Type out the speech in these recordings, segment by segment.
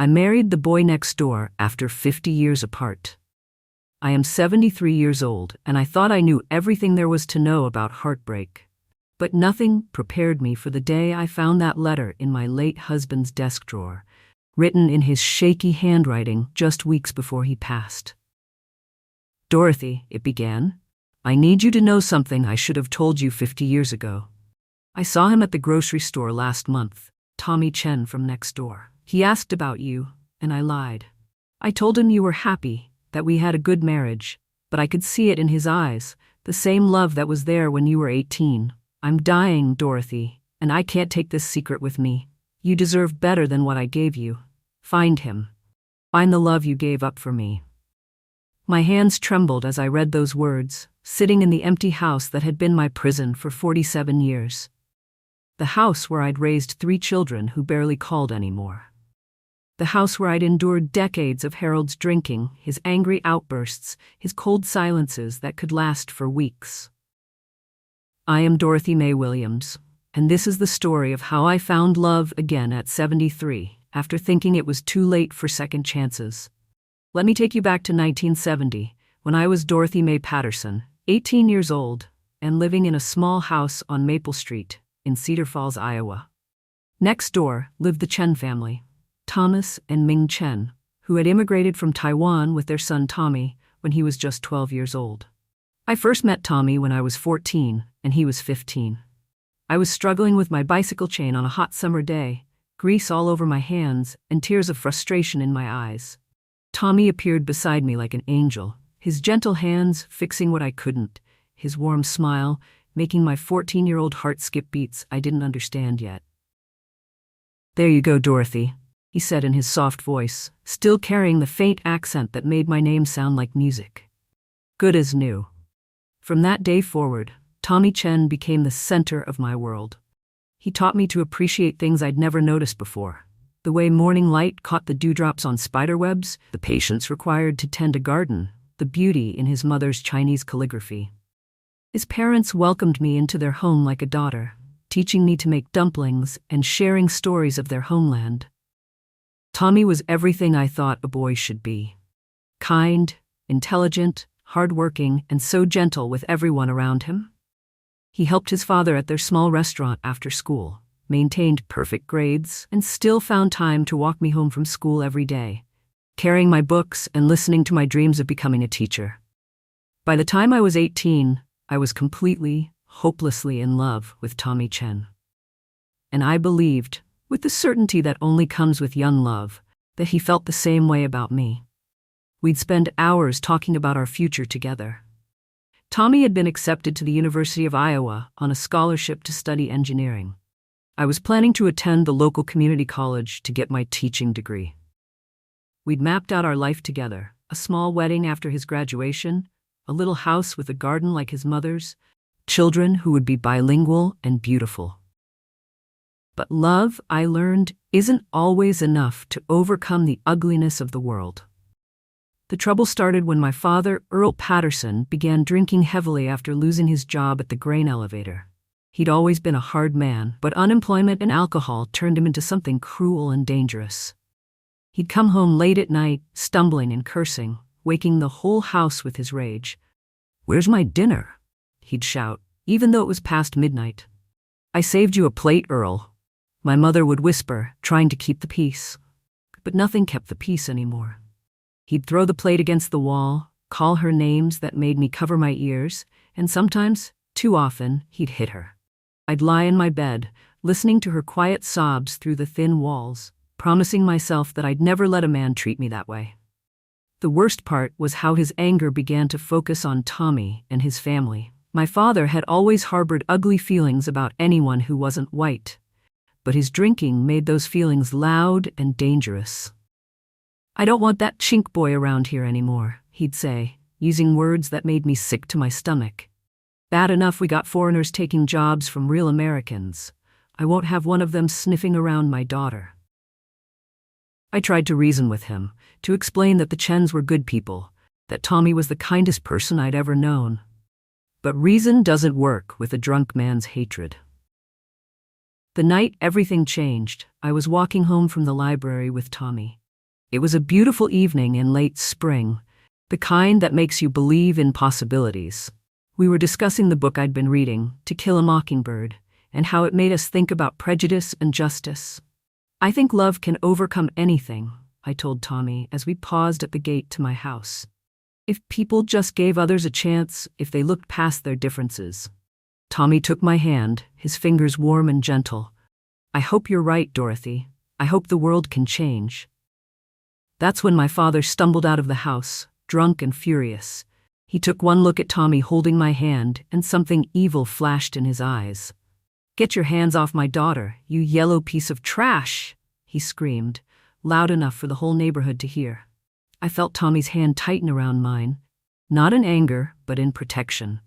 I married the boy next door after 50 years apart. I am 73 years old, and I thought I knew everything there was to know about heartbreak. But nothing prepared me for the day I found that letter in my late husband's desk drawer, written in his shaky handwriting just weeks before he passed. "Dorothy," it began, "I need you to know something I should have told you 50 years ago. I saw him at the grocery store last month, Tommy Chen from next door. He asked about you, and I lied. I told him you were happy, that we had a good marriage, but I could see it in his eyes, the same love that was there when you were 18. I'm dying, Dorothy, and I can't take this secret with me. You deserve better than what I gave you. Find him. Find the love you gave up for me." My hands trembled as I read those words, sitting in the empty house that had been my prison for 47 years. The house where I'd raised 3 children who barely called anymore. The house where I'd endured decades of Harold's drinking, his angry outbursts, his cold silences that could last for weeks. I am Dorothy Mae Williams, and this is the story of how I found love again at 73, after thinking it was too late for second chances. Let me take you back to 1970, when I was Dorothy Mae Patterson, 18 years old, and living in a small house on Maple Street in Cedar Falls, Iowa. Next door lived the Chen family, Thomas and Ming Chen, who had immigrated from Taiwan with their son Tommy when he was just 12 years old. I first met Tommy when I was 14, and he was 15. I was struggling with my bicycle chain on a hot summer day, grease all over my hands and tears of frustration in my eyes. Tommy appeared beside me like an angel, his gentle hands fixing what I couldn't, his warm smile making my 14-year-old heart skip beats I didn't understand yet. "There you go, Dorothy," he said in his soft voice, still carrying the faint accent that made my name sound like music. Good as new. From that day forward, Tommy Chen became the center of my world. He taught me to appreciate things I'd never noticed before. The way morning light caught the dewdrops on spiderwebs, the patience required to tend a garden, the beauty in his mother's Chinese calligraphy. His parents welcomed me into their home like a daughter, teaching me to make dumplings and sharing stories of their homeland. Tommy was everything I thought a boy should be. Kind, intelligent, hardworking, and so gentle with everyone around him. He helped his father at their small restaurant after school, maintained perfect grades, and still found time to walk me home from school every day, carrying my books and listening to my dreams of becoming a teacher. By the time I was 18, I was completely, hopelessly in love with Tommy Chen. And I believed, with the certainty that only comes with young love, that he felt the same way about me. We'd spend hours talking about our future together. Tommy had been accepted to the University of Iowa on a scholarship to study engineering. I was planning to attend the local community college to get my teaching degree. We'd mapped out our life together, a small wedding after his graduation, a little house with a garden like his mother's, children who would be bilingual and beautiful. But love, I learned, isn't always enough to overcome the ugliness of the world. The trouble started when my father, Earl Patterson, began drinking heavily after losing his job at the grain elevator. He'd always been a hard man, but unemployment and alcohol turned him into something cruel and dangerous. He'd come home late at night, stumbling and cursing, waking the whole house with his rage. "Where's my dinner?" he'd shout, even though it was past midnight. "I saved you a plate, Earl," my mother would whisper, trying to keep the peace. But nothing kept the peace anymore. He'd throw the plate against the wall, call her names that made me cover my ears, and sometimes, too often, he'd hit her. I'd lie in my bed, listening to her quiet sobs through the thin walls, promising myself that I'd never let a man treat me that way. The worst part was how his anger began to focus on Tommy and his family. My father had always harbored ugly feelings about anyone who wasn't white, but his drinking made those feelings loud and dangerous. "I don't want that chink boy around here anymore," he'd say, using words that made me sick to my stomach. "Bad enough we got foreigners taking jobs from real Americans. I won't have one of them sniffing around my daughter." I tried to reason with him, to explain that the Chens were good people, that Tommy was the kindest person I'd ever known. But reason doesn't work with a drunk man's hatred. The night everything changed, I was walking home from the library with Tommy. It was a beautiful evening in late spring, the kind that makes you believe in possibilities. We were discussing the book I'd been reading, To Kill a Mockingbird, and how it made us think about prejudice and justice. "I think love can overcome anything," I told Tommy as we paused at the gate to my house. "If people just gave others a chance, if they looked past their differences." Tommy took my hand, his fingers warm and gentle. "I hope you're right, Dorothy. I hope the world can change." That's when my father stumbled out of the house, drunk and furious. He took one look at Tommy holding my hand, and something evil flashed in his eyes. "Get your hands off my daughter, you yellow piece of trash!" he screamed, loud enough for the whole neighborhood to hear. I felt Tommy's hand tighten around mine, not in anger, but in protection.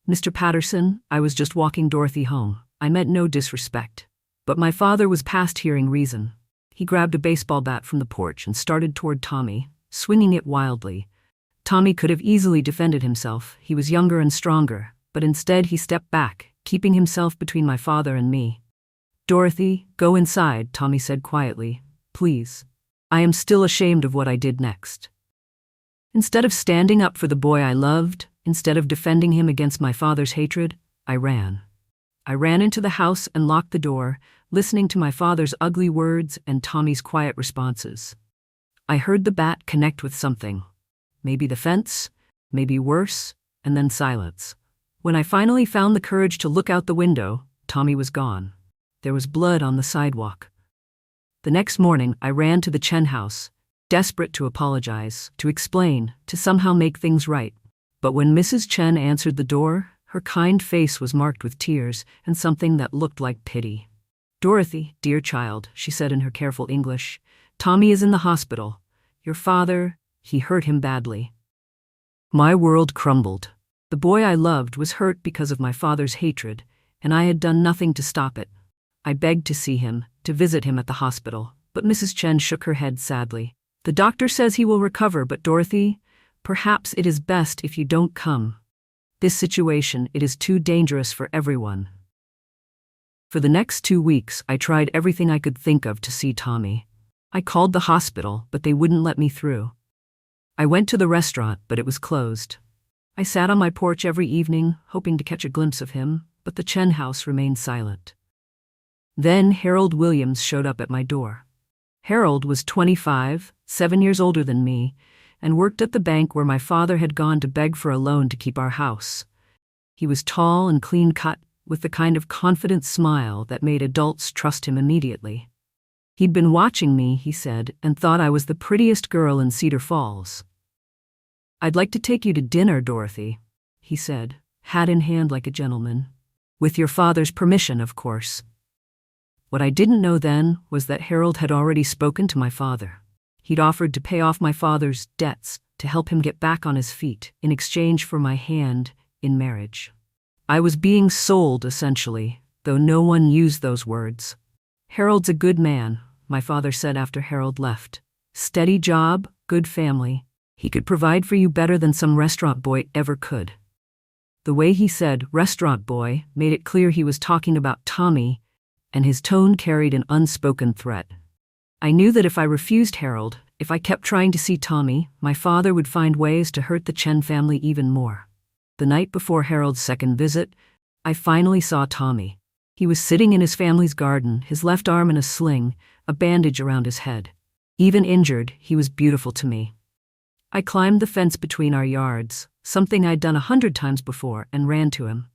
"Mr. Patterson, I was just walking Dorothy home. I meant no disrespect." But my father was past hearing reason. He grabbed a baseball bat from the porch and started toward Tommy, swinging it wildly. Tommy could have easily defended himself. He was younger and stronger, but instead he stepped back, keeping himself between my father and me. "Dorothy, go inside," Tommy said quietly. "Please. I am still ashamed of what I did next." Instead of standing up for the boy I loved, instead of defending him against my father's hatred, I ran. I ran into the house and locked the door, listening to my father's ugly words and Tommy's quiet responses. I heard the bat connect with something. Maybe the fence, maybe worse, and then silence. When I finally found the courage to look out the window, Tommy was gone. There was blood on the sidewalk. The next morning, I ran to the Chen house, desperate to apologize, to explain, to somehow make things right. But when Mrs. Chen answered the door, her kind face was marked with tears and something that looked like pity. "Dorothy, dear child," she said in her careful English, "Tommy is in the hospital. Your father, he hurt him badly." My world crumbled. The boy I loved was hurt because of my father's hatred, and I had done nothing to stop it. I begged to see him, to visit him at the hospital, but Mrs. Chen shook her head sadly. "The doctor says he will recover, but Dorothy, perhaps it is best if you don't come. This situation, it is too dangerous for everyone." For the next 2 weeks, I tried everything I could think of to see Tommy. I called the hospital, but they wouldn't let me through. I went to the restaurant, but it was closed. I sat on my porch every evening, hoping to catch a glimpse of him, but the Chen house remained silent. Then Harold Williams showed up at my door. Harold was 25, 7 years older than me, and worked at the bank where my father had gone to beg for a loan to keep our house. He was tall and clean-cut, with the kind of confident smile that made adults trust him immediately. He'd been watching me, he said, and thought I was the prettiest girl in Cedar Falls. "I'd like to take you to dinner, Dorothy," he said, hat in hand like a gentleman. "With your father's permission, of course." What I didn't know then was that Harold had already spoken to my father. He'd offered to pay off my father's debts to help him get back on his feet in exchange for my hand in marriage. I was being sold, essentially, though no one used those words. "Harold's a good man," my father said after Harold left. "Steady job, good family. He could provide for you better than some restaurant boy ever could." The way he said "restaurant boy" made it clear he was talking about Tommy, and his tone carried an unspoken threat. I knew that if I refused Harold, if I kept trying to see Tommy, my father would find ways to hurt the Chen family even more. The night before Harold's second visit, I finally saw Tommy. He was sitting in his family's garden, his left arm in a sling, a bandage around his head. Even injured, he was beautiful to me. I climbed the fence between our yards, something I'd done 100 times before, and ran to him.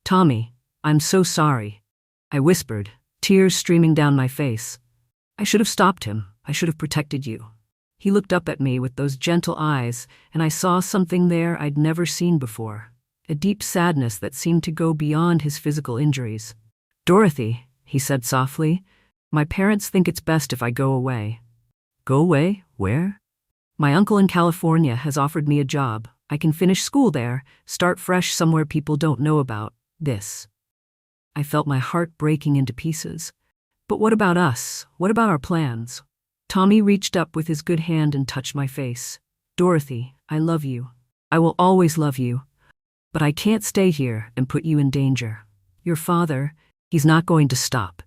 "Tommy, I'm so sorry," I whispered, tears streaming down my face. "I should have stopped him. I should have protected you." He looked up at me with those gentle eyes, and I saw something there I'd never seen before, a deep sadness that seemed to go beyond his physical injuries. "Dorothy," he said softly, "my parents think it's best if I go away." "Go away? Where?" "My uncle in California has offered me a job. I can finish school there, start fresh somewhere people don't know about this." I felt my heart breaking into pieces. But what about us? What about our plans? Tommy reached up with his good hand and touched my face. "Dorothy, I love you. I will always love you. But I can't stay here and put you in danger. Your father, he's not going to stop.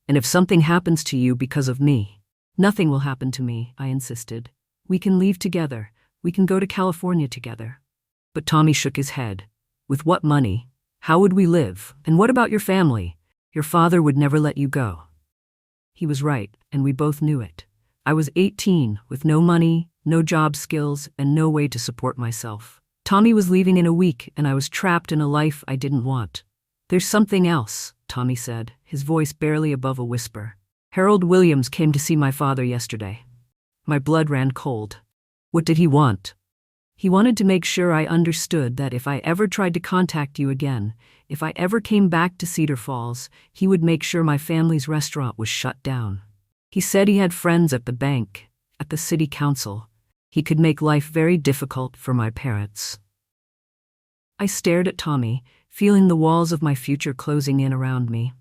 And if something happens to you because of me, Nothing will happen to me, I insisted. We can leave together. We can go to California together. But Tommy shook his head. With what money? How would we live? And what about your family? Your father would never let you go. He was right, and we both knew it. I was 18, with no money, no job skills, and no way to support myself. Tommy was leaving in a week, and I was trapped in a life I didn't want. There's something else, Tommy said, his voice barely above a whisper. Harold Williams came to see my father yesterday. My blood ran cold. What did he want? He wanted to make sure I understood that if I ever tried to contact you again, if I ever came back to Cedar Falls, he would make sure my family's restaurant was shut down. He said he had friends at the bank, at the city council. He could make life very difficult for my parents. I stared at Tommy, feeling the walls of my future closing in around me.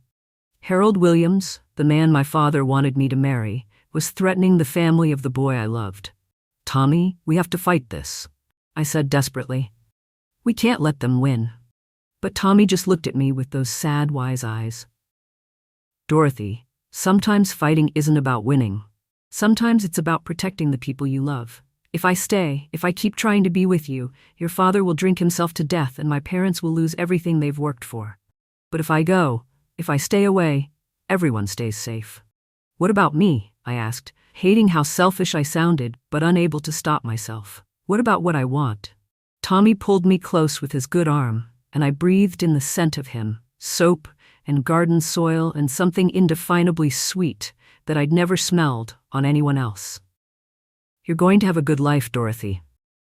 Harold Williams, the man my father wanted me to marry, was threatening the family of the boy I loved. Tommy, we have to fight this, I said desperately. We can't let them win. But Tommy just looked at me with those sad, wise eyes. Dorothy, sometimes fighting isn't about winning. Sometimes it's about protecting the people you love. If I stay, if I keep trying to be with you, your father will drink himself to death and my parents will lose everything they've worked for. But if I go, if I stay away, everyone stays safe. What about me? I asked, hating how selfish I sounded, but unable to stop myself. What about what I want? Tommy pulled me close with his good arm, and I breathed in the scent of him, soap and garden soil and something indefinably sweet that I'd never smelled on anyone else. You're going to have a good life, Dorothy.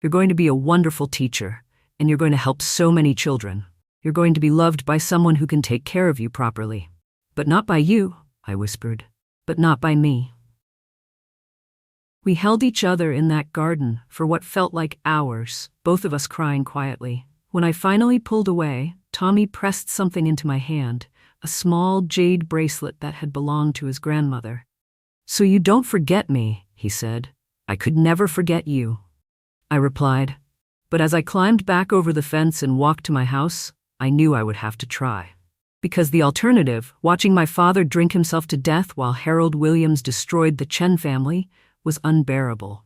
You're going to be a wonderful teacher, and you're going to help so many children. You're going to be loved by someone who can take care of you properly. But not by you, I whispered. But not by me. We held each other in that garden for what felt like hours, both of us crying quietly. When I finally pulled away, Tommy pressed something into my hand, a small jade bracelet that had belonged to his grandmother. So you don't forget me, he said. I could never forget you, I replied. But as I climbed back over the fence and walked to my house, I knew I would have to try. Because the alternative, watching my father drink himself to death while Harold Williams destroyed the Chen family, was unbearable.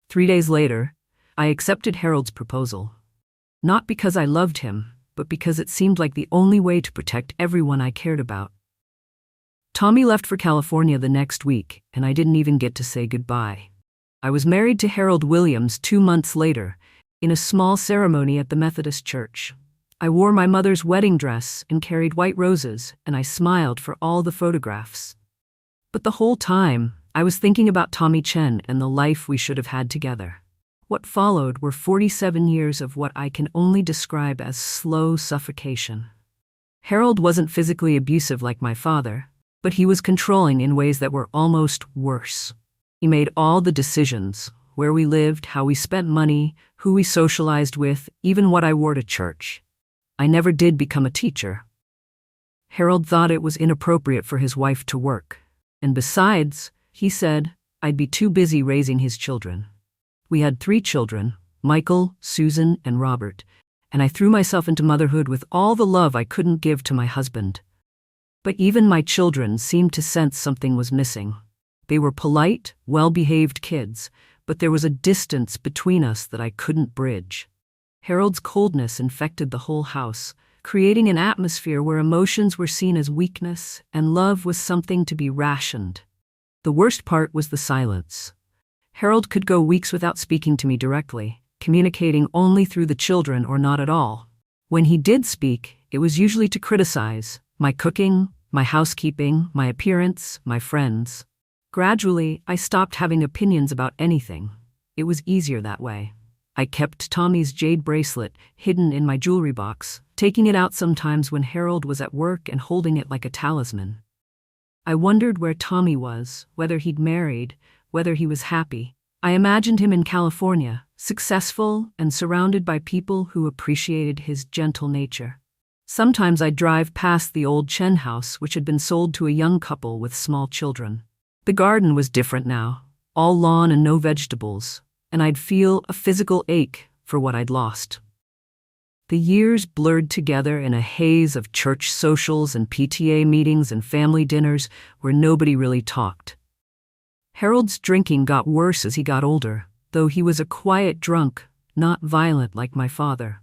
3 days later, I accepted Harold's proposal. Not because I loved him, but because it seemed like the only way to protect everyone I cared about. Tommy left for California the next week, and I didn't even get to say goodbye. I was married to Harold Williams 2 months later, in a small ceremony at the Methodist Church. I wore my mother's wedding dress and carried white roses, and I smiled for all the photographs. But the whole time, I was thinking about Tommy Chen and the life we should have had together. What followed were 47 years of what I can only describe as slow suffocation. Harold wasn't physically abusive like my father, but he was controlling in ways that were almost worse. He made all the decisions, where we lived, how we spent money, who we socialized with, even what I wore to church. I never did become a teacher. Harold thought it was inappropriate for his wife to work. And besides, he said, I'd be too busy raising his children. We had 3 children, Michael, Susan, and Robert, and I threw myself into motherhood with all the love I couldn't give to my husband. But even my children seemed to sense something was missing. They were polite, well-behaved kids, but there was a distance between us that I couldn't bridge. Harold's coldness infected the whole house, creating an atmosphere where emotions were seen as weakness and love was something to be rationed. The worst part was the silence. Harold could go weeks without speaking to me directly, communicating only through the children or not at all. When he did speak, it was usually to criticize my cooking, my housekeeping, my appearance, my friends. Gradually, I stopped having opinions about anything. It was easier that way. I kept Tommy's jade bracelet hidden in my jewelry box, taking it out sometimes when Harold was at work and holding it like a talisman. I wondered where Tommy was, whether he'd married, whether he was happy. I imagined him in California, successful and surrounded by people who appreciated his gentle nature. Sometimes I'd drive past the old Chen house, which had been sold to a young couple with small children. The garden was different now, all lawn and no vegetables, and I'd feel a physical ache for what I'd lost. The years blurred together in a haze of church socials and PTA meetings and family dinners where nobody really talked. Harold's drinking got worse as he got older, though he was a quiet drunk, not violent like my father.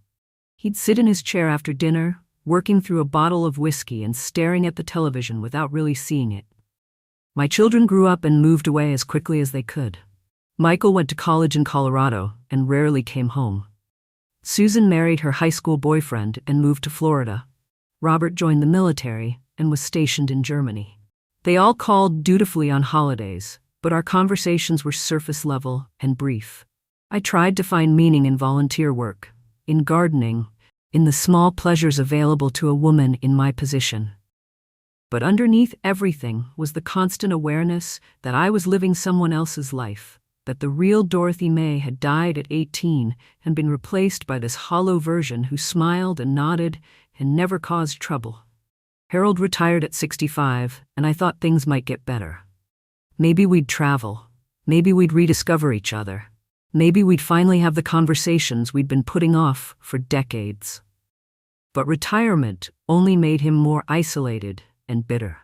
He'd sit in his chair after dinner, working through a bottle of whiskey and staring at the television without really seeing it. My children grew up and moved away as quickly as they could. Michael went to college in Colorado and rarely came home. Susan married her high school boyfriend and moved to Florida. Robert joined the military and was stationed in Germany. They all called dutifully on holidays, but our conversations were surface level and brief. I tried to find meaning in volunteer work, in gardening, in the small pleasures available to a woman in my position. But underneath everything was the constant awareness that I was living someone else's life, that the real Dorothy May had died at 18 and been replaced by this hollow version who smiled and nodded and never caused trouble. Harold retired at 65, and I thought things might get better. Maybe we'd travel. Maybe we'd rediscover each other. Maybe we'd finally have the conversations we'd been putting off for decades. But retirement only made him more isolated and bitter.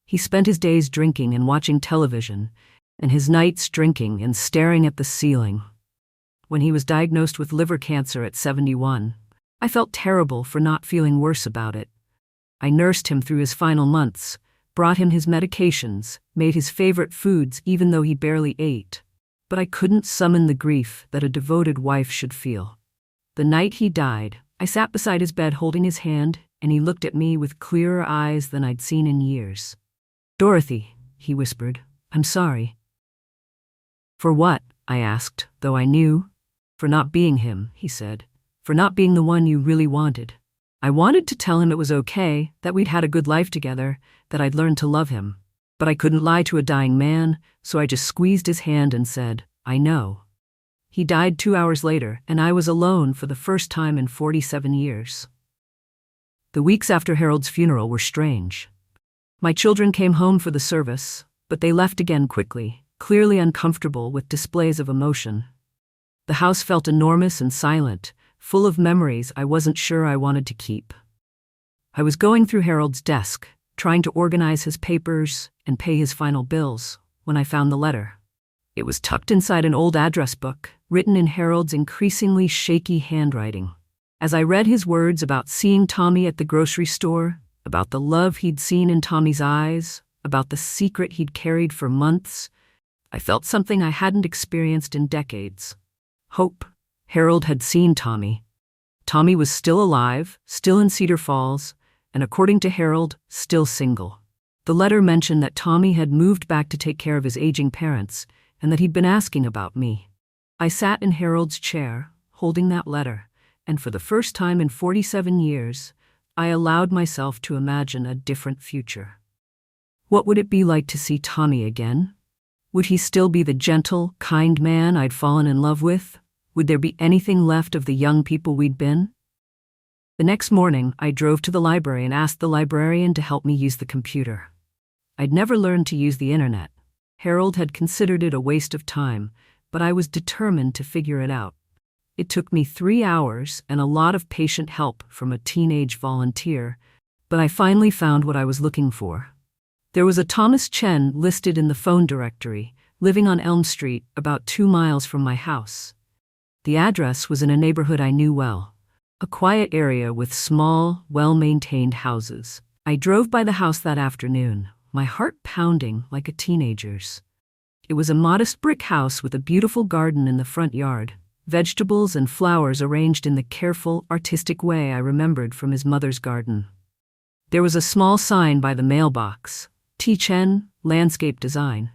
He spent his days drinking and watching television, and his nights drinking and staring at the ceiling. When he was diagnosed with liver cancer at 71, I felt terrible for not feeling worse about it. I nursed him through his final months, brought him his medications, made his favorite foods even though he barely ate. But I couldn't summon the grief that a devoted wife should feel. The night he died, I sat beside his bed holding his hand, and he looked at me with clearer eyes than I'd seen in years. "Dorothy," he whispered, "I'm sorry." "For what?" I asked, though I knew. "For not being him," he said. "For not being the one you really wanted." I wanted to tell him it was okay, that we'd had a good life together, that I'd learned to love him. But I couldn't lie to a dying man, so I just squeezed his hand and said, "I know." He died 2 hours later, and I was alone for the first time in 47 years. The weeks after Harold's funeral were strange. My children came home for the service, but they left again quickly, clearly uncomfortable with displays of emotion. The house felt enormous and silent, full of memories I wasn't sure I wanted to keep. I was going through Harold's desk, trying to organize his papers and pay his final bills, when I found the letter. It was tucked inside an old address book, written in Harold's increasingly shaky handwriting. As I read his words about seeing Tommy at the grocery store, about the love he'd seen in Tommy's eyes, about the secret he'd carried for months, I felt something I hadn't experienced in decades. Hope. Harold had seen Tommy. Tommy was still alive, still in Cedar Falls, and according to Harold, still single. The letter mentioned that Tommy had moved back to take care of his aging parents, and that he'd been asking about me. I sat in Harold's chair, holding that letter, and for the first time in 47 years, I allowed myself to imagine a different future. What would it be like to see Tommy again? Would he still be the gentle, kind man I'd fallen in love with? Would there be anything left of the young people we'd been? The next morning, I drove to the library and asked the librarian to help me use the computer. I'd never learned to use the internet. Harold had considered it a waste of time, but I was determined to figure it out. It took me 3 hours and a lot of patient help from a teenage volunteer, but I finally found what I was looking for. There was a Thomas Chen listed in the phone directory, living on Elm Street, about 2 miles from my house. The address was in a neighborhood I knew well, a quiet area with small, well-maintained houses. I drove by the house that afternoon, my heart pounding like a teenager's. It was a modest brick house with a beautiful garden in the front yard, vegetables and flowers arranged in the careful, artistic way I remembered from his mother's garden. There was a small sign by the mailbox, T. Chen, Landscape Design.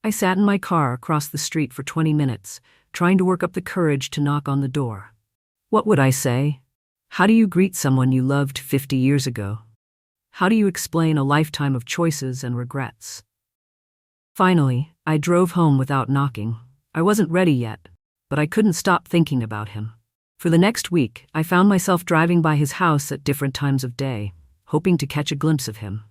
I sat in my car across the street for 20 minutes, trying to work up the courage to knock on the door. What would I say? How do you greet someone you loved 50 years ago? How do you explain a lifetime of choices and regrets? Finally, I drove home without knocking. I wasn't ready yet, but I couldn't stop thinking about him. For the next week, I found myself driving by his house at different times of day, hoping to catch a glimpse of him.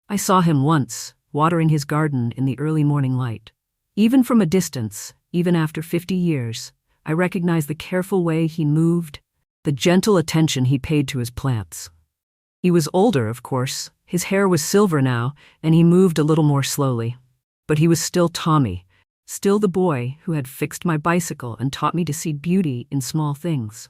I saw him once, watering his garden in the early morning light. Even from a distance, even after 50 years, I recognized the careful way he moved, the gentle attention he paid to his plants. He was older, of course. His hair was silver now, and he moved a little more slowly. But he was still Tommy, still the boy who had fixed my bicycle and taught me to see beauty in small things.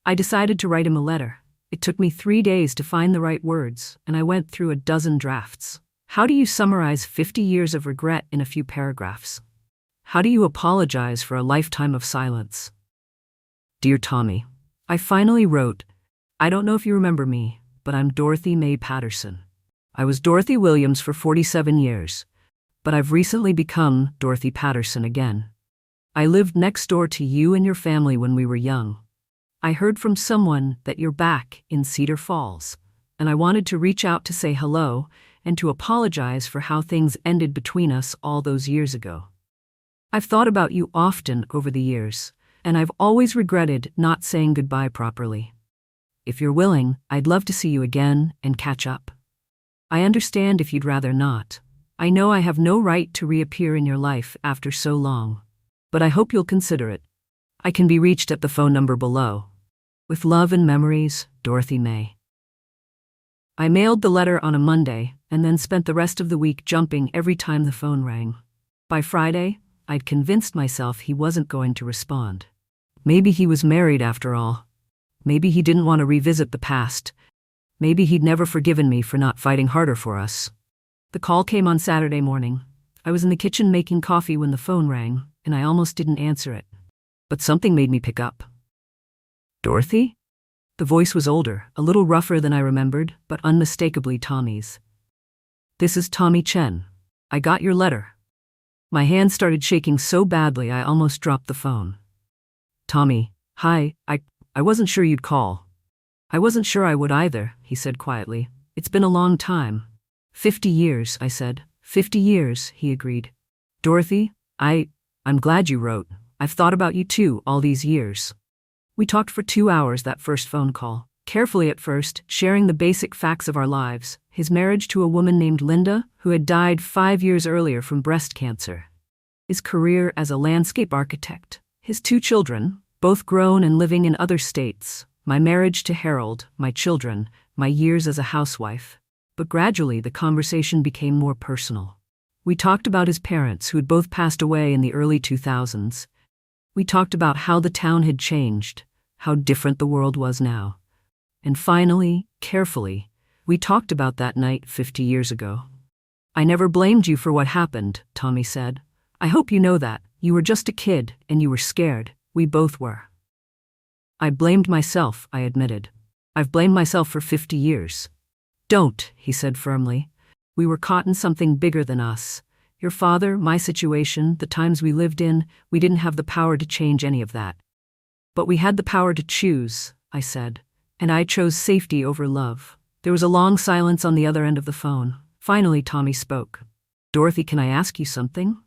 I decided to write him a letter. It took me 3 days to find the right words, and I went through a dozen drafts. How do you summarize 50 years of regret in a few paragraphs? How do you apologize for a lifetime of silence? Dear Tommy, I finally wrote, I don't know if you remember me, but I'm Dorothy Mae Patterson. I was Dorothy Williams for 47 years, but I've recently become Dorothy Patterson again. I lived next door to you and your family when we were young. I heard from someone that you're back in Cedar Falls, and I wanted to reach out to say hello and to apologize for how things ended between us all those years ago. I've thought about you often over the years, and I've always regretted not saying goodbye properly. If you're willing, I'd love to see you again and catch up. I understand if you'd rather not. I know I have no right to reappear in your life after so long, but I hope you'll consider it. I can be reached at the phone number below. With love and memories, Dorothy Mae. I mailed the letter on a Monday and then spent the rest of the week jumping every time the phone rang. By Friday, I'd convinced myself he wasn't going to respond. Maybe he was married after all. Maybe he didn't want to revisit the past. Maybe he'd never forgiven me for not fighting harder for us. The call came on Saturday morning. I was in the kitchen making coffee when the phone rang, and I almost didn't answer it. But something made me pick up. Dorothy? The voice was older, a little rougher than I remembered, but unmistakably Tommy's. This is Tommy Chen. I got your letter. My hand started shaking so badly I almost dropped the phone. Tommy, hi, I wasn't sure you'd call. I wasn't sure I would either, he said quietly. It's been a long time. 50 years, I said. 50 years, he agreed. Dorothy, I'm glad you wrote. I've thought about you too all these years. We talked for 2 hours that first phone call, carefully at first, sharing the basic facts of our lives, his marriage to a woman named Linda, who had died 5 years earlier from breast cancer, his career as a landscape architect, his 2 children, both grown and living in other states, my marriage to Harold, my children, my years as a housewife. But gradually the conversation became more personal. We talked about his parents who had both passed away in the early 2000s. We talked about how the town had changed, how different the world was now. And finally, carefully, we talked about that night 50 years ago. I never blamed you for what happened, Tommy said. I hope you know that. You were just a kid, and you were scared. We both were. I blamed myself, I admitted. I've blamed myself for 50 years. Don't, he said firmly. We were caught in something bigger than us. Your father, my situation, the times we lived in, we didn't have the power to change any of that. But we had the power to choose, I said, and I chose safety over love. There was a long silence on the other end of the phone. Finally, Tommy spoke. Dorothy, can I ask you something?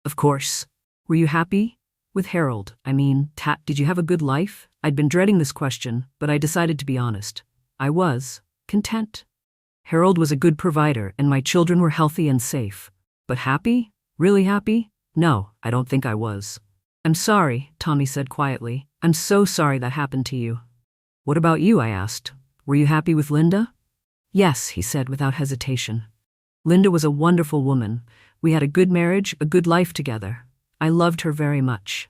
Of course. Were you happy? With Harold, did you have a good life? I'd been dreading this question, but I decided to be honest. I was content. Harold was a good provider, and my children were healthy and safe. But happy? Really happy? No, I don't think I was. I'm sorry, Tommy said quietly. I'm so sorry that happened to you. What about you? I asked. Were you happy with Linda? Yes, he said without hesitation. Linda was a wonderful woman. We had a good marriage, a good life together. I loved her very much.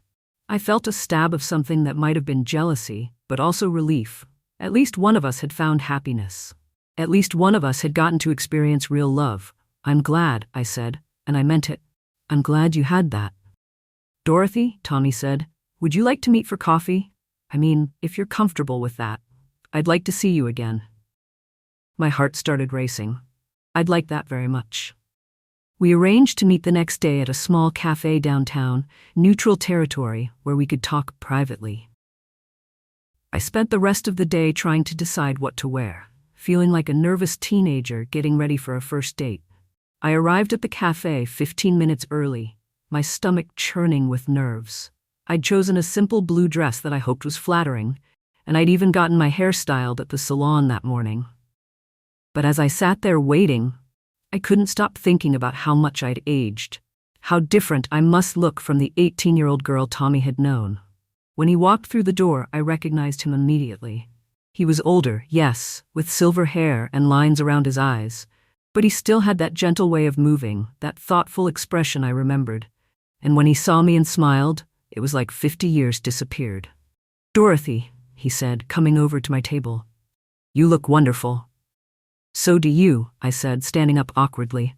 I felt a stab of something that might have been jealousy, but also relief. At least one of us had found happiness. At least one of us had gotten to experience real love. I'm glad, I said, and I meant it. I'm glad you had that. Dorothy, Tommy said, would you like to meet for coffee? If you're comfortable with that. I'd like to see you again. My heart started racing. I'd like that very much. We arranged to meet the next day at a small cafe downtown, neutral territory, where we could talk privately. I spent the rest of the day trying to decide what to wear, feeling like a nervous teenager getting ready for a first date. I arrived at the cafe 15 minutes early, my stomach churning with nerves. I'd chosen a simple blue dress that I hoped was flattering, and I'd even gotten my hair styled at the salon that morning. But as I sat there waiting, I couldn't stop thinking about how much I'd aged, how different I must look from the 18-year-old girl Tommy had known. When he walked through the door, I recognized him immediately. He was older, yes, with silver hair and lines around his eyes, But he still had that gentle way of moving, that thoughtful expression I remembered. And when he saw me and smiled, it was like 50 years disappeared. "Dorothy," he said, coming over to my table. "You look wonderful." "So do you," I said, standing up awkwardly.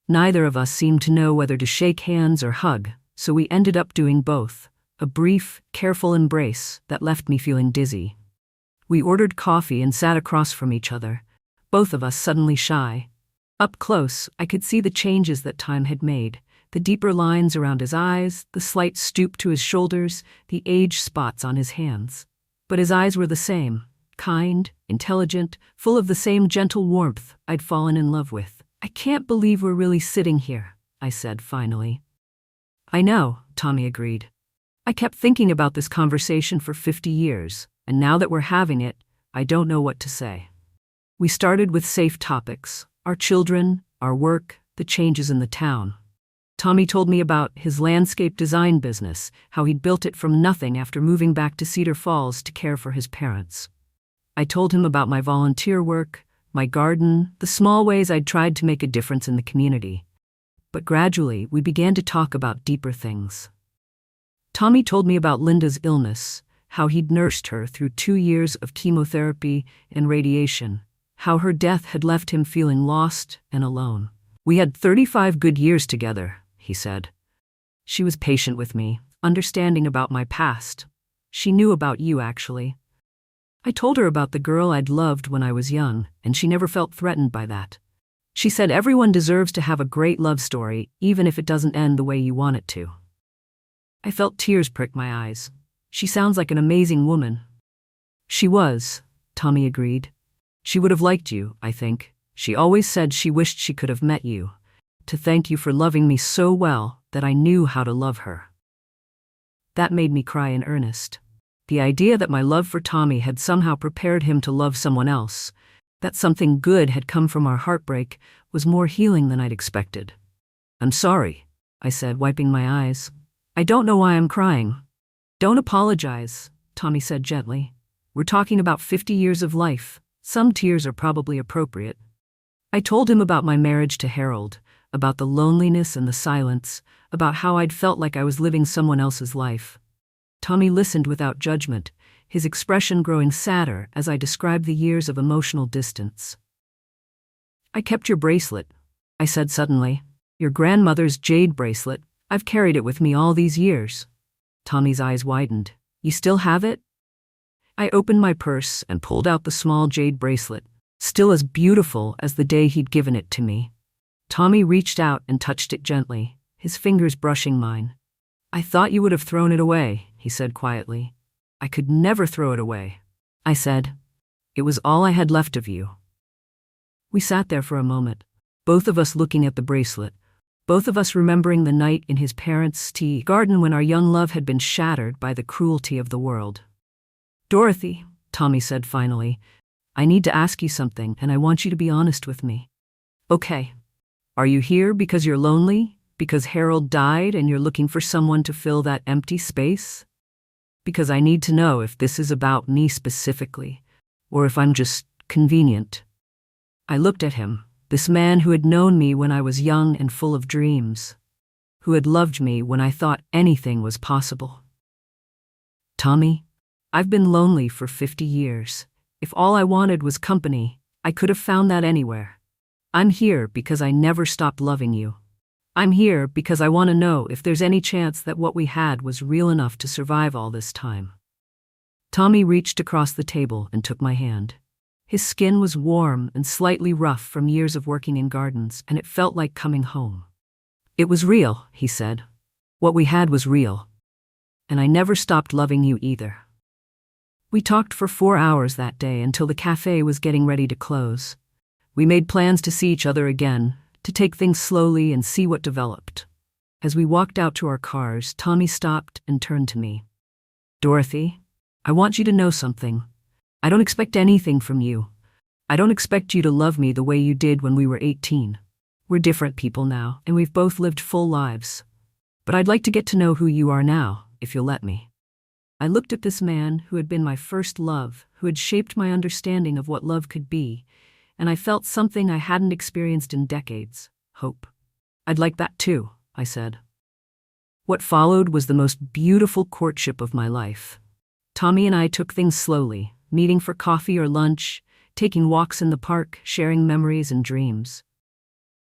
Neither of us seemed to know whether to shake hands or hug, so we ended up doing both, a brief, careful embrace that left me feeling dizzy. We ordered coffee and sat across from each other, both of us suddenly shy. Up close, I could see the changes that time had made, the deeper lines around his eyes, the slight stoop to his shoulders, the age spots on his hands. But his eyes were the same, kind, intelligent, full of the same gentle warmth I'd fallen in love with. "I can't believe we're really sitting here," I said finally. "I know," Tommy agreed. "I kept thinking about this conversation for 50 years, and now that we're having it, I don't know what to say." We started with safe topics, our children, our work, the changes in the town. Tommy told me about his landscape design business, how he'd built it from nothing after moving back to Cedar Falls to care for his parents. I told him about my volunteer work, my garden, the small ways I'd tried to make a difference in the community. But gradually, we began to talk about deeper things. Tommy told me about Linda's illness, how he'd nursed her through 2 years of chemotherapy and radiation, how her death had left him feeling lost and alone. "We had 35 good years together," he said. "She was patient with me, understanding about my past. She knew about you, actually. I told her about the girl I'd loved when I was young, and she never felt threatened by that. She said everyone deserves to have a great love story, even if it doesn't end the way you want it to." I felt tears prick my eyes. "She sounds like an amazing woman." "She was," Tommy agreed. "She would have liked you, I think. She always said she wished she could have met you, to thank you for loving me so well that I knew how to love her." That made me cry in earnest. The idea that my love for Tommy had somehow prepared him to love someone else, that something good had come from our heartbreak, was more healing than I'd expected. "I'm sorry," I said, wiping my eyes. "I don't know why I'm crying." "Don't apologize," Tommy said gently. "We're talking about 50 years of life. Some tears are probably appropriate." I told him about my marriage to Harold, about the loneliness and the silence, about how I'd felt like I was living someone else's life. Tommy listened without judgment, his expression growing sadder as I described the years of emotional distance. "I kept your bracelet," I said suddenly. "Your grandmother's jade bracelet. I've carried it with me all these years." Tommy's eyes widened. "You still have it?" I opened my purse and pulled out the small jade bracelet, still as beautiful as the day he'd given it to me. Tommy reached out and touched it gently, his fingers brushing mine. "I thought you would have thrown it away," he said quietly. "I could never throw it away," I said. "It was all I had left of you." We sat there for a moment, both of us looking at the bracelet, both of us remembering the night in his parents' tea garden when our young love had been shattered by the cruelty of the world. "Dorothy," Tommy said finally, "I need to ask you something, and I want you to be honest with me." "Okay. Are you here because you're lonely? Because Harold died and you're looking for someone to fill that empty space? Because I need to know if this is about me specifically, or if I'm just convenient." I looked at him, this man who had known me when I was young and full of dreams, who had loved me when I thought anything was possible. "Tommy, I've been lonely for 50 years. If all I wanted was company, I could have found that anywhere. I'm here because I never stopped loving you. I'm here because I want to know if there's any chance that what we had was real enough to survive all this time." Tommy reached across the table and took my hand. His skin was warm and slightly rough from years of working in gardens, and it felt like coming home. "It was real," he said. "What we had was real. And I never stopped loving you either." We talked for 4 hours that day until the cafe was getting ready to close. We made plans to see each other again, to take things slowly and see what developed. As we walked out to our cars, Tommy stopped and turned to me. "Dorothy, I want you to know something. I don't expect anything from you. I don't expect you to love me the way you did when we were 18. We're different people now, and we've both lived full lives. But I'd like to get to know who you are now, if you'll let me." I looked at this man who had been my first love, who had shaped my understanding of what love could be, and I felt something I hadn't experienced in decades: hope. "I'd like that too," I said. What followed was the most beautiful courtship of my life. Tommy and I took things slowly, meeting for coffee or lunch, taking walks in the park, sharing memories and dreams.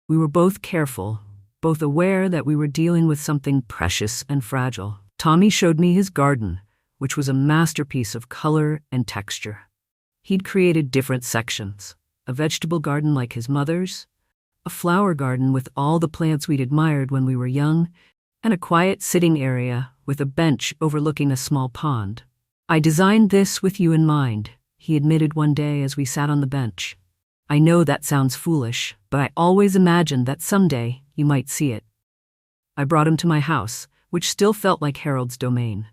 We were both careful, both aware that we were dealing with something precious and fragile. Tommy showed me his garden, which was a masterpiece of color and texture. He'd created different sections: a vegetable garden like his mother's, a flower garden with all the plants we'd admired when we were young, and a quiet sitting area with a bench overlooking a small pond. "I designed this with you in mind," he admitted one day as we sat on the bench. "I know that sounds foolish, but I always imagined that someday you might see it." I brought him to my house, which still felt like Harold's domain.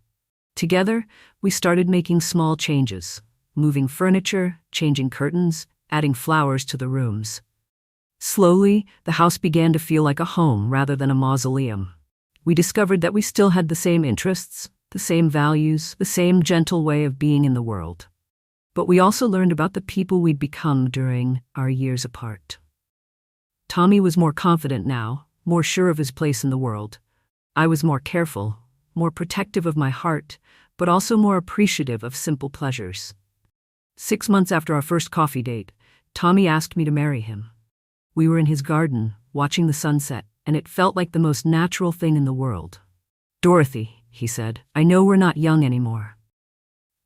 Together, we started making small changes, moving furniture, changing curtains, adding flowers to the rooms. Slowly, the house began to feel like a home rather than a mausoleum. We discovered that we still had the same interests, the same values, the same gentle way of being in the world. But we also learned about the people we'd become during our years apart. Tommy was more confident now, more sure of his place in the world. I was more careful, more protective of my heart, but also more appreciative of simple pleasures. 6 months after our first coffee date, Tommy asked me to marry him. We were in his garden, watching the sunset, and it felt like the most natural thing in the world. "Dorothy," he said, "I know we're not young anymore.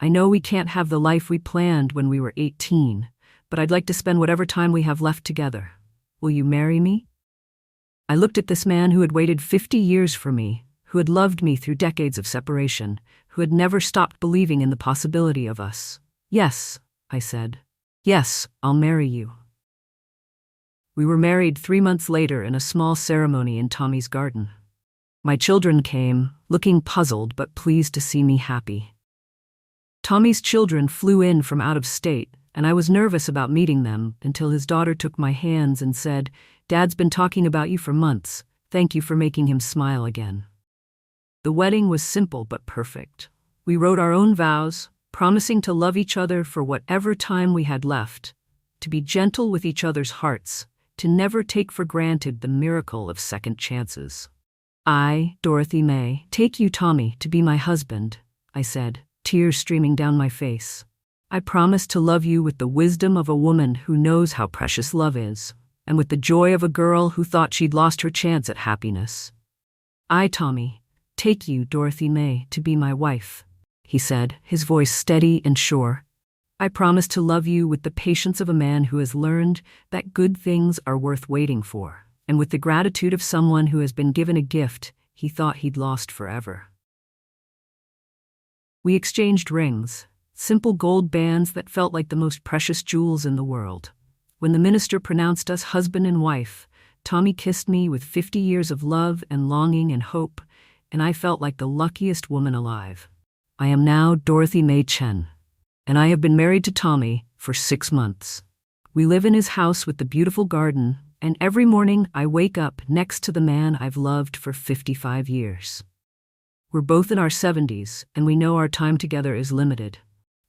I know we can't have the life we planned when we were 18, but I'd like to spend whatever time we have left together. Will you marry me?" I looked at this man who had waited 50 years for me, who had loved me through decades of separation, who had never stopped believing in the possibility of us. "Yes," I said. "Yes, I'll marry you." We were married 3 months later in a small ceremony in Tommy's garden. My children came, looking puzzled but pleased to see me happy. Tommy's children flew in from out of state, and I was nervous about meeting them until his daughter took my hands and said, "Dad's been talking about you for months. Thank you for making him smile again." The wedding was simple but perfect. We wrote our own vows, promising to love each other for whatever time we had left, to be gentle with each other's hearts, to never take for granted the miracle of second chances. "I, Dorothy May, take you, Tommy, to be my husband," I said, tears streaming down my face. "I promise to love you with the wisdom of a woman who knows how precious love is, and with the joy of a girl who thought she'd lost her chance at happiness. I, Tommy, take you, Dorothy May, to be my wife," he said, his voice steady and sure. "I promise to love you with the patience of a man who has learned that good things are worth waiting for, and with the gratitude of someone who has been given a gift he thought he'd lost forever." We exchanged rings, simple gold bands that felt like the most precious jewels in the world. When the minister pronounced us husband and wife, Tommy kissed me with 50 years of love and longing and hope, and I felt like the luckiest woman alive. I am now Dorothy May Chen, and I have been married to Tommy for 6 months. We live in his house with the beautiful garden, and every morning I wake up next to the man I've loved for 55 years. We're both in our 70s, and we know our time together is limited.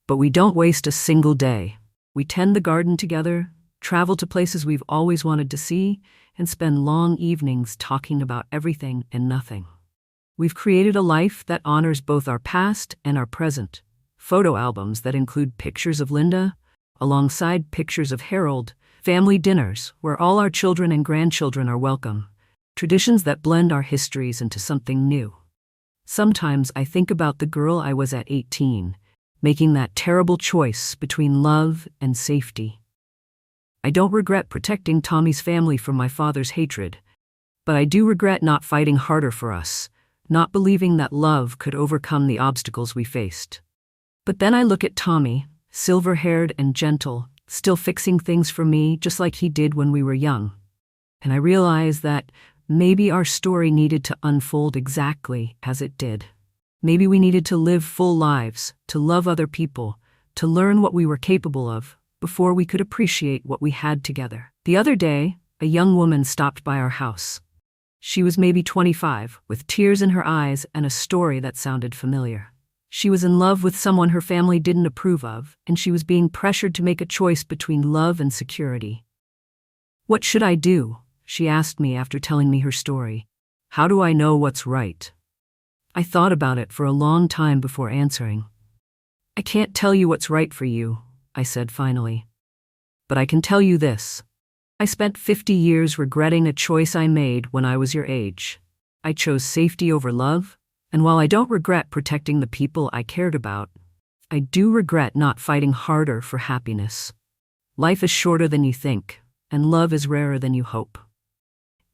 But we don't waste a single day. We tend the garden together, travel to places we've always wanted to see, and spend long evenings talking about everything and nothing. We've created a life that honors both our past and our present. Photo albums that include pictures of Linda, alongside pictures of Harold, family dinners where all our children and grandchildren are welcome, traditions that blend our histories into something new. Sometimes I think about the girl I was at 18, making that terrible choice between love and safety. I don't regret protecting Tommy's family from my father's hatred, but I do regret not fighting harder for us, not believing that love could overcome the obstacles we faced. But then I look at Tommy, silver-haired and gentle, still fixing things for me just like he did when we were young. And I realize that maybe our story needed to unfold exactly as it did. Maybe we needed to live full lives, to love other people, to learn what we were capable of, before we could appreciate what we had together. The other day, a young woman stopped by our house. She was maybe 25, with tears in her eyes and a story that sounded familiar. She was in love with someone her family didn't approve of, and she was being pressured to make a choice between love and security. "What should I do?" she asked me after telling me her story. "How do I know what's right?" I thought about it for a long time before answering. "I can't tell you what's right for you," I said finally. "But I can tell you this. I spent 50 years regretting a choice I made when I was your age. I chose safety over love, and while I don't regret protecting the people I cared about, I do regret not fighting harder for happiness. Life is shorter than you think, and love is rarer than you hope.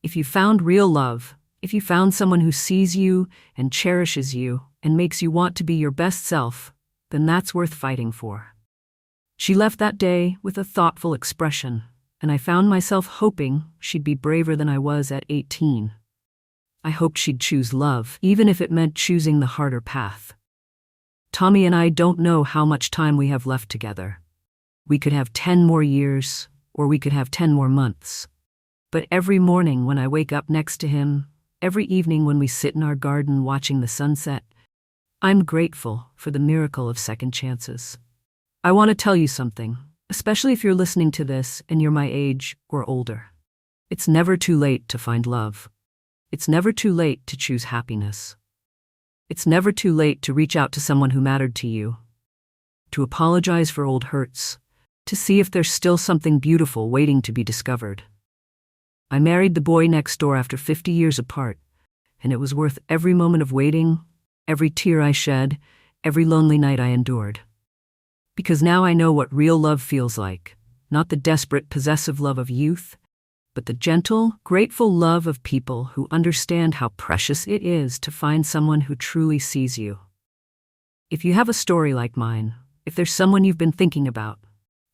If you found real love, if you found someone who sees you and cherishes you and makes you want to be your best self, then that's worth fighting for." She left that day with a thoughtful expression, and I found myself hoping she'd be braver than I was at 18. I hoped she'd choose love, even if it meant choosing the harder path. Tommy and I don't know how much time we have left together. We could have 10 more years, or we could have 10 more months. But every morning when I wake up next to him, every evening when we sit in our garden watching the sunset, I'm grateful for the miracle of second chances. I want to tell you something, especially if you're listening to this and you're my age or older. It's never too late to find love. It's never too late to choose happiness. It's never too late to reach out to someone who mattered to you, to apologize for old hurts, to see if there's still something beautiful waiting to be discovered. I married the boy next door after 50 years apart, and it was worth every moment of waiting, every tear I shed, every lonely night I endured. Because now I know what real love feels like, not the desperate, possessive love of youth, but the gentle, grateful love of people who understand how precious it is to find someone who truly sees you. If you have a story like mine, if there's someone you've been thinking about,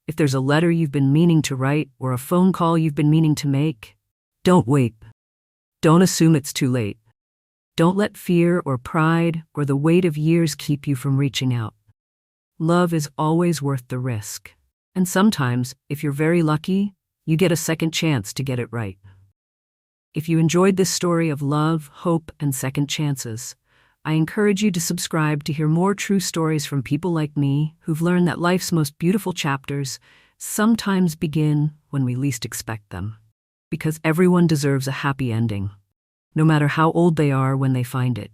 if there's a letter you've been meaning to write or a phone call you've been meaning to make, don't wait. Don't assume it's too late. Don't let fear or pride or the weight of years keep you from reaching out. Love is always worth the risk. And sometimes, if you're very lucky, you get a second chance to get it right. If you enjoyed this story of love, hope, and second chances, I encourage you to subscribe to hear more true stories from people like me who've learned that life's most beautiful chapters sometimes begin when we least expect them. Because everyone deserves a happy ending, no matter how old they are when they find it.